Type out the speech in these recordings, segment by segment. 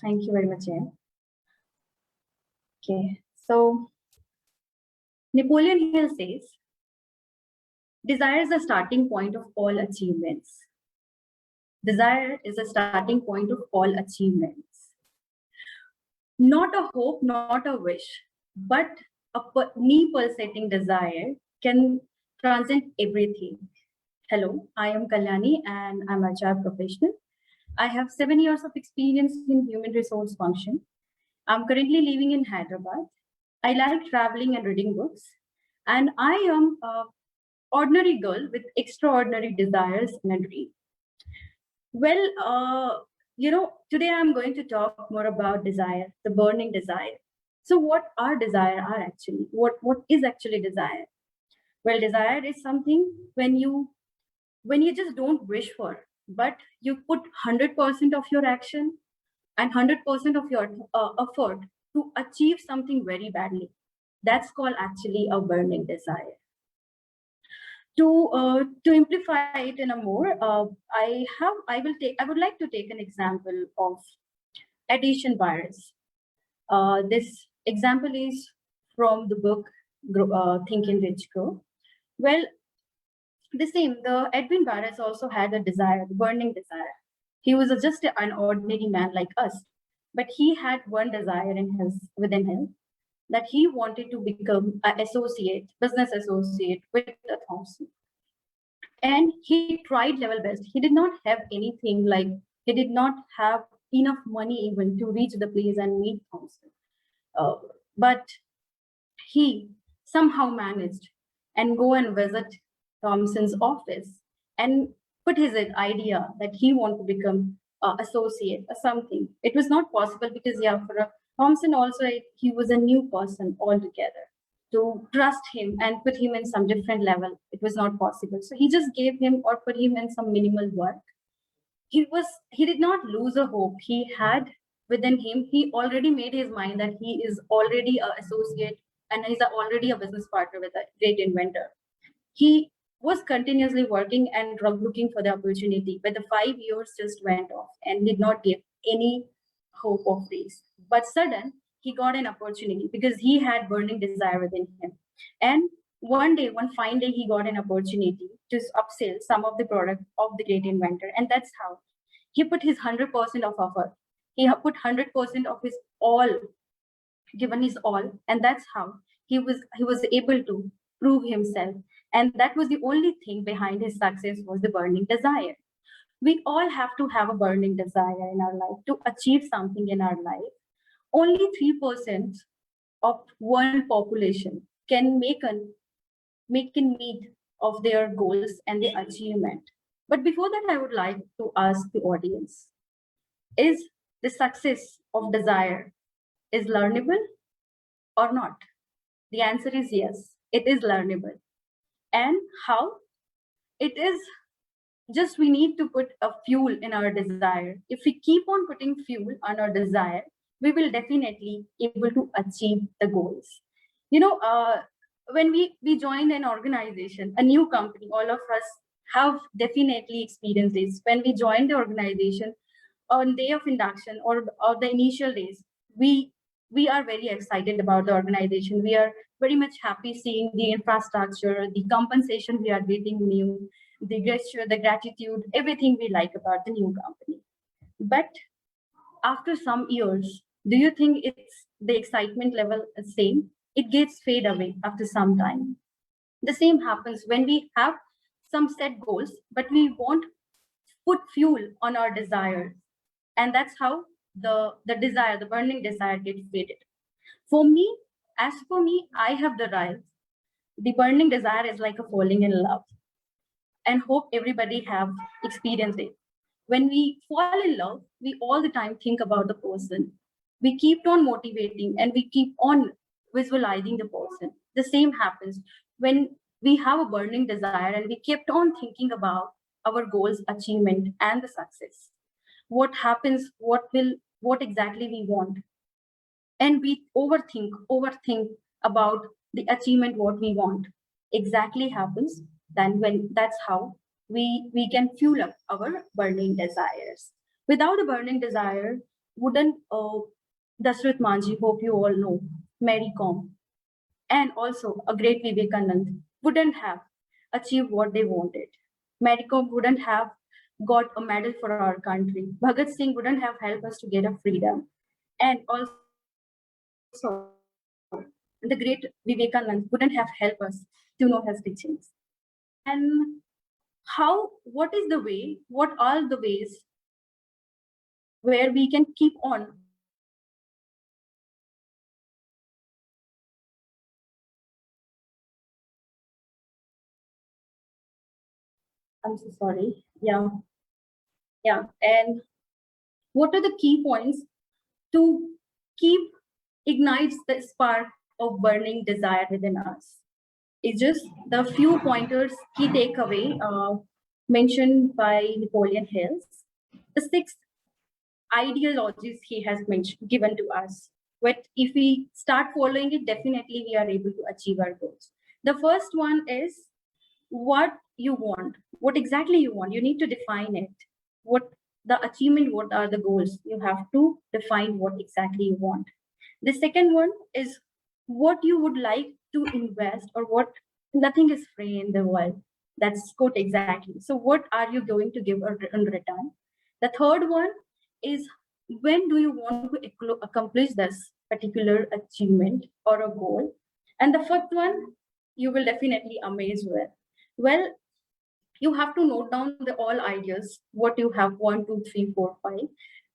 Thank you very much, Jay. Okay, so Napoleon Hill says, desire is the starting point of all achievements. Desire is the starting point of all achievements. Not a hope, not a wish, but me pulsating desire can transcend everything. Hello, I am Kalyani and I'm a HR professional. I have 7 years of experience in human resource function. I'm currently living in Hyderabad. I like traveling and reading books. And I am an ordinary girl with extraordinary desires and a dream. Well, today I'm going to talk more about desire, the burning desire. So what are desire are actually? What is actually desire? Well, desire is something when you just don't wish for, but you put 100% of your action and 100% of your effort to achieve something very badly. That's called actually a burning desire. To amplify it in a more, I would like to take an example of addition bias. This example is from the book Think and Rich Grow. Well, the Edwin Barres also had a desire, the burning desire. He was just an ordinary man like us, but he had one desire within him, that he wanted to become an business associate with a Thomson. And he tried level best. He did not have anything, like he did not have enough money even to reach the place and meet Thomson. But he somehow managed and go and visit Thomson's office and put his idea that he wanted to become associate or something. It was not possible because for Thomson also, he was a new person altogether. To trust him and put him in some different level, it was not possible. So he just gave him or put him in some minimal work. He did not lose a hope. He had within him, he already made his mind that he is already an associate and he's already a business partner with a great inventor. He was continuously working and looking for the opportunity, but the 5 years just went off and did not give any hope of this. But sudden, he got an opportunity because he had burning desire within him. And one fine day, he got an opportunity to upsell some of the product of the great inventor. And that's how he put his 100% of effort. He put 100% of his all, given his all. And that's how he was able to prove himself. And that was the only thing behind his success, was the burning desire. We all have to have a burning desire in our life to achieve something in our life. Only 3% of one population can make a meet of their goals and their achievement. But before that, I would like to ask the audience, is the success of desire is learnable or not? The answer is yes, it is learnable. And how? It is just we need to put a fuel in our desire. If we keep on putting fuel on our desire, we will definitely able to achieve the goals. When we join an organization, a new company, all of us have definitely experienced this. When we join the organization on day of induction or the initial days, we are very excited about the organization. We are very much happy seeing the infrastructure, the compensation we are getting new, the gesture, the gratitude, everything we like about the new company. But after some years, do you think it's the excitement level is same? It gets fade away after some time. The same happens when we have some set goals, but we won't put fuel on our desires. And that's how the burning desire gets faded. As for me, I have the right. The burning desire is like a falling in love, and hope everybody have experienced it. When we fall in love, we all the time think about the person. We keep on motivating and we keep on visualizing the person. The same happens when we have a burning desire and we kept on thinking about our goals, achievement, and the success. What happens, what exactly we want. And we overthink about the achievement, what we want exactly happens, then when that's how we can fuel up our burning desires. Without a burning desire, wouldn't Dashrath Manjhi, hope you all know, Mary Kom, and also a great Vivekanand wouldn't have achieved what they wanted. Mary Kom wouldn't have got a medal for our country. Bhagat Singh wouldn't have helped us to get a freedom. And also, the great Vivekanand wouldn't have helped us to know his teachings. And what is the way, what are the ways where we can keep on I'm so sorry. Yeah. Yeah. And what are the key points to keep ignites the spark of burning desire within us? It's just the few pointers, key takeaway mentioned by Napoleon Hills. The six ideologies he has mentioned, given to us. But if we start following it, definitely we are able to achieve our goals. The first one is what you want, what exactly you want. You need to define it. What the achievement, what are the goals? You have to define what exactly you want. The second one is what you would like to invest, or what nothing is free in the world. That's quote exactly. So what are you going to give in return? The third one is when do you want to accomplish this particular achievement or a goal? And the fifth one, you will definitely amaze with. Well, you have to note down the all ideas, what you have, 1, 2, 3, 4, 5,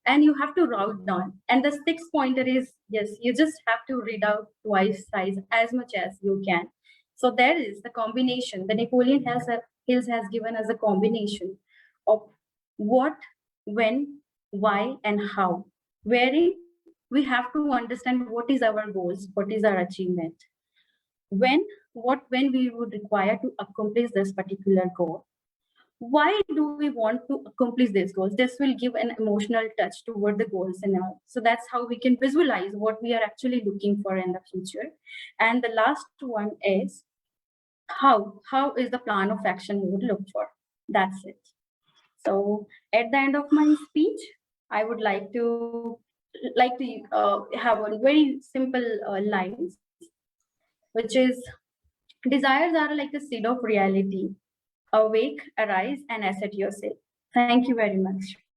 and you have to write down. And the sixth pointer is, yes, you just have to read out twice size as much as you can. So there is the combination. The Napoleon Hills has given us a combination of what, when, why, and how. Wherein we have to understand what is our goals, what is our achievement, when we would require to accomplish this particular goal. Why do we want to accomplish these goals? This will give an emotional touch toward the goals and all. So that's how we can visualize what we are actually looking for in the future. And the last one is how is the plan of action we would look for. That's it. So at the end of my speech, I would like to have a very simple lines, which is desires are like the seed of reality. Awake, arise, and asset yourself. Thank you very much.